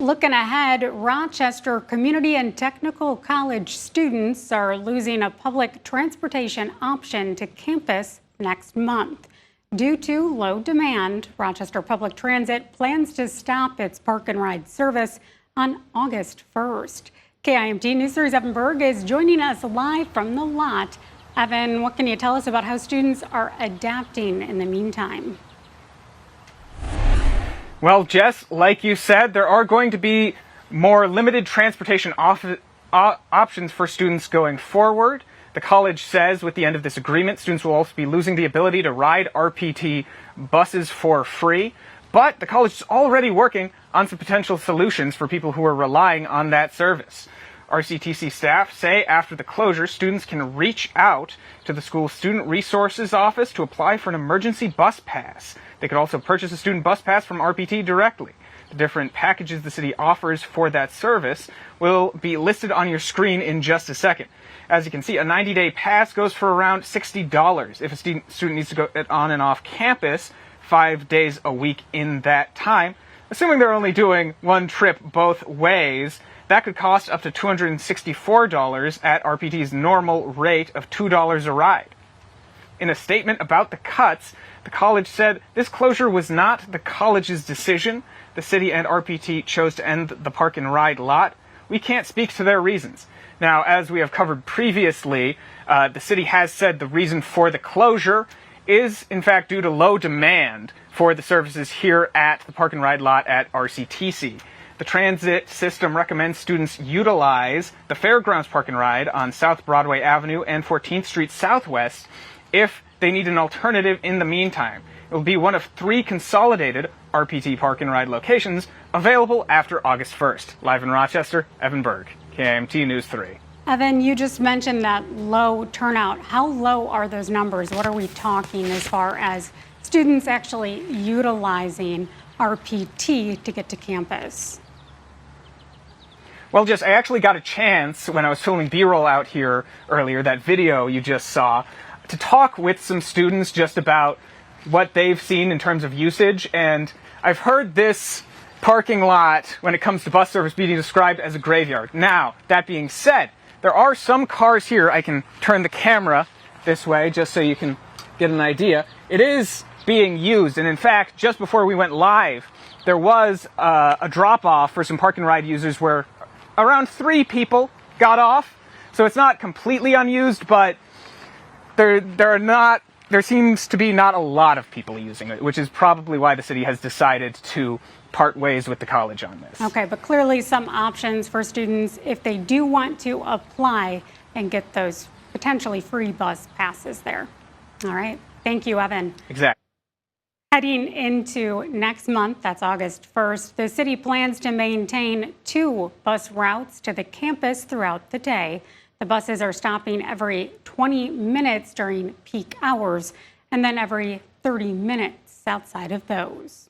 Looking ahead, Rochester Community and Technical College students are losing a public transportation option to campus next month. Due to low demand, Rochester Public Transit plans to stop its park and ride service on August 1st. KIMT News 3's Evan Berg is joining us live from the lot. Evan, what can you tell us about how students are adapting in the meantime? Well, Jess, like you said, there are going to be more limited transportation options for students going forward. The college says with the end of this agreement, students will also be losing the ability to ride RPT buses for free. But the college is already working on some potential solutions for people who are relying on that service. RCTC staff say after the closure, students can reach out to the school's Student Resources Office to apply for an emergency bus pass. They could also purchase a student bus pass from RPT directly. The different packages the city offers for that service will be listed on your screen in just a second. As you can see, a 90-day pass goes for around $60 if a student needs to go on and off campus 5 days a week in that time. Assuming they're only doing one trip both ways, that could cost up to $264 at RPT's normal rate of $2 a ride. In a statement about the cuts, the college said this closure was not the college's decision. The city and RPT chose to end the park and ride lot. We can't speak to their reasons. Now, as we have covered previously, the city has said the reason for the closure is, in fact, due to low demand for the services here at the park and ride lot at RCTC. The transit system recommends students utilize the Fairgrounds Park and Ride on South Broadway Avenue and 14th Street Southwest if they need an alternative in the meantime. It will be one of 3 consolidated RPT Park and Ride locations available after August 1st. Live in Rochester, Evan Berg, KIMT News 3. Evan, you just mentioned that low turnout. How low are those numbers? What are we talking as far as students actually utilizing RPT to get to campus? Well, Jess, I actually got a chance when I was filming B-roll out here earlier, that video you just saw, to talk with some students just about what they've seen in terms of usage. And I've heard this parking lot, when it comes to bus service, being described as a graveyard. Now, that being said, there are some cars here. I can turn the camera this way just so you can get an idea. It is being used. And in fact, just before we went live, there was a drop-off for some park and ride users where around 3 people got off. So it's not completely unused, but there seems to be not a lot of people using it, which is probably why the city has decided to part ways with the college on this. Okay, but clearly some options for students if they do want to apply and get those potentially free bus passes there. All right, thank you, Evan. Exactly. Heading into next month, that's August 1st, the city plans to maintain 2 bus routes to the campus throughout the day. The buses are stopping every 20 minutes during peak hours and then every 30 minutes outside of those.